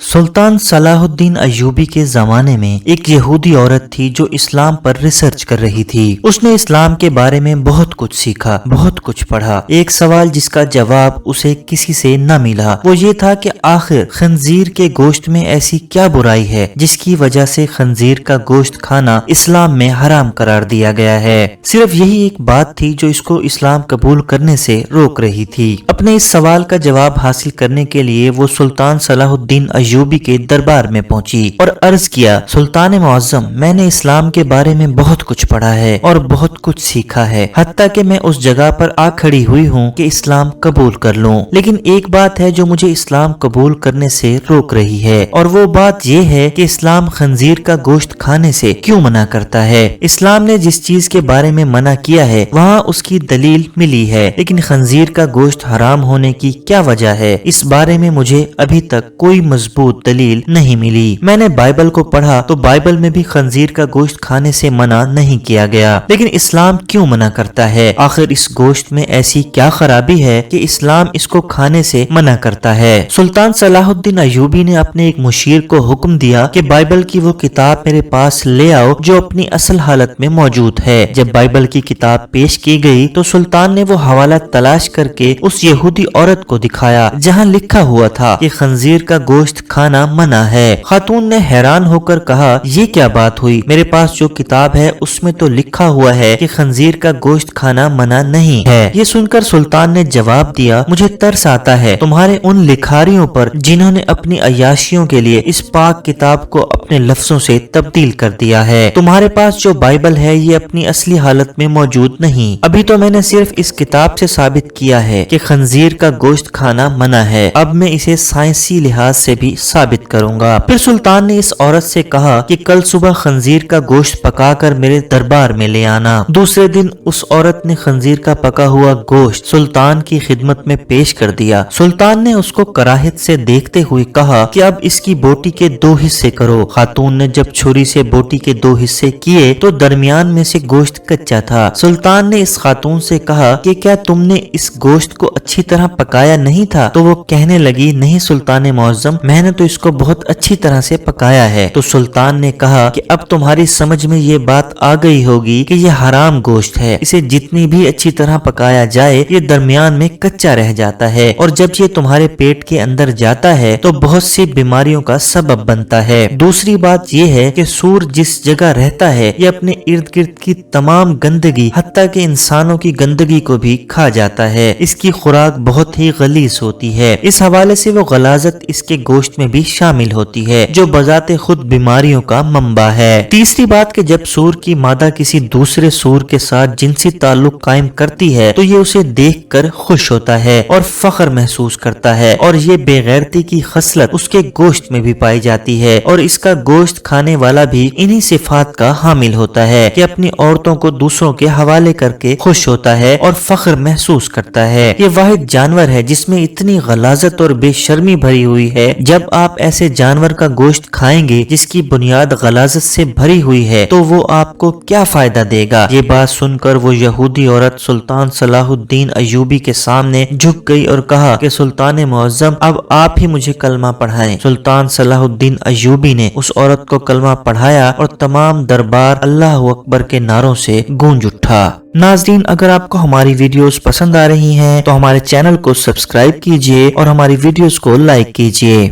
سلطان صلاح الدین ایوبی کے زمانے میں ایک یہودی عورت تھی جو اسلام پر ریسرچ کر رہی تھی۔ اس نے اسلام کے بارے میں بہت کچھ سیکھا، بہت کچھ پڑھا۔ ایک سوال جس کا جواب اسے کسی سے نہ ملا وہ یہ تھا کہ آخر خنزیر کے گوشت میں ایسی کیا برائی ہے جس کی وجہ سے خنزیر کا گوشت کھانا اسلام میں حرام قرار دیا گیا ہے۔ صرف یہی ایک بات تھی جو اس کو اسلام قبول کرنے سے روک رہی تھی۔ اپنے اس سوال کا جواب حاصل کرنے کے لیے وہ سلطان صلاح الدین ایوبی کے دربار میں پہنچی اور عرض کیا، سلطان معظم، میں نے اسلام کے بارے میں بہت کچھ پڑھا ہے اور بہت کچھ سیکھا ہے، حتیٰ کہ میں اس جگہ پر آ کھڑی ہوئی ہوں کہ اسلام قبول کر لوں، لیکن ایک بات ہے جو مجھے اسلام قبول کرنے سے روک رہی ہے، اور وہ بات یہ ہے کہ اسلام خنزیر کا گوشت کھانے سے کیوں منع کرتا ہے۔ اسلام نے جس چیز کے بارے میں منع کیا ہے وہاں اس کی دلیل ملی ہے، لیکن خنزیر کا گوشت حرام ہونے کی کیا وجہ ہے، اس بارے میں مجھے ابھی تک کوئی مضبوط دلیل نہیں ملی۔ میں نے بائبل کو پڑھا تو بائبل میں بھی خنزیر کا گوشت کھانے سے منع نہیں کیا گیا، لیکن اسلام کیوں منع کرتا ہے؟ آخر اس گوشت میں ایسی کیا خرابی ہے کہ اسلام اس کو کھانے سے منع کرتا ہے؟ سلطان صلاح الدین ایوبی نے اپنے ایک مشیر کو حکم دیا کہ بائبل کی وہ کتاب میرے پاس لے آؤ جو اپنی اصل حالت میں موجود ہے۔ جب بائبل کی کتاب پیش کی گئی تو سلطان نے وہ حوالہ تلاش کر کے اس یہودی عورت کو دکھایا جہاں لکھا ہوا تھا کہ خنزیر کا گوشت کھانا منع ہے۔ خاتون نے حیران ہو کر کہا، یہ کیا بات ہوئی؟ میرے پاس جو کتاب ہے اس میں تو لکھا ہوا ہے کہ خنزیر کا گوشت کھانا منع نہیں ہے۔ یہ سن کر سلطان نے جواب دیا، مجھے ترس آتا ہے تمہارے ان لکھاریوں پر جنہوں نے اپنی عیاشیوں کے لیے اس پاک کتاب کو اپنے لفظوں سے تبدیل کر دیا ہے۔ تمہارے پاس جو بائبل ہے یہ اپنی اصلی حالت میں موجود نہیں۔ ابھی تو میں نے صرف اس کتاب سے ثابت کیا ہے کہ خنزیر کا گوشت کھانا منع ہے، اب میں اسے سائنسی لحاظ سے بھی ثابت کروں گا۔ پھر سلطان نے اس عورت سے کہا کہ کل صبح خنزیر کا گوشت پکا کر میرے دربار میں لے آنا۔ دوسرے دن اس عورت نے خنزیر کا پکا ہوا گوشت سلطان کی خدمت میں پیش کر دیا۔ سلطان نے اس کو کراہت سے دیکھتے ہوئے کہا کہ اب اس کی بوٹی کے 2 حصے کرو۔ خاتون نے جب چھری سے بوٹی کے 2 حصے کیے تو درمیان میں سے گوشت کچا تھا۔ سلطان نے اس خاتون سے کہا کہ کیا تم نے اس گوشت کو اچھی طرح پکایا نہیں تھا؟ تو وہ کہنے لگی، نہیں سلطان معظم، میں نے تو اس کو بہت اچھی طرح سے پکایا ہے۔ تو سلطان نے کہا کہ اب تمہاری سمجھ میں یہ بات آ گئی ہوگی کہ یہ حرام گوشت ہے، اسے جتنی بھی اچھی طرح پکایا جائے یہ درمیان میں کچا رہ جاتا ہے، اور جب یہ تمہارے پیٹ کے اندر جاتا ہے تو بہت سی بیماریوں کا سبب بنتا ہے۔ دوسری بات یہ ہے کہ سور جس جگہ رہتا ہے یہ اپنے ارد گرد کی تمام گندگی حتیٰ کہ انسانوں کی گندگی کو بھی کھا جاتا ہے، اس کی خوراک بہت ہی غلیظ ہوتی ہے۔ اس حوالے سے وہ غلاظت اس کے گوشت میں بھی شامل ہوتی ہے جو بذات خود بیماریوں کا منبع ہے۔ تیسری بات کہ جب سور کی مادہ کسی دوسرے سور کے ساتھ جنسی تعلق قائم کرتی ہے تو یہ اسے دیکھ کر خوش ہوتا ہے اور فخر محسوس کرتا ہے، اور یہ بے غیرتی کی خصلت اس کے گوشت میں بھی پائی جاتی ہے، اور اس کا گوشت کھانے والا بھی انہی صفات کا حامل ہوتا ہے کہ اپنی عورتوں کو دوسروں کے حوالے کر کے خوش ہوتا ہے اور فخر محسوس کرتا ہے۔ یہ واحد جانور ہے جس میں اتنی غلاظت اور بے شرمی بھری ہوئی ہے۔ جب آپ ایسے جانور کا گوشت کھائیں گے جس کی بنیاد غلاظت سے بھری ہوئی ہے تو وہ آپ کو کیا فائدہ دے گا؟ یہ بات سن کر وہ یہودی عورت سلطان صلاح الدین ایوبی کے سامنے جھک گئی اور کہا کہ سلطان معظم، اب آپ ہی مجھے کلمہ پڑھائیں۔ سلطان صلاح الدین ایوبی نے اس عورت کو کلمہ پڑھایا اور تمام دربار اللہ اکبر کے نعروں سے گونج اٹھا۔ ناظرین، اگر آپ کو ہماری ویڈیوز پسند آ رہی ہیں تو ہمارے چینل کو سبسکرائب کیجئے اور ہماری ویڈیوز کو لائک کیجئے۔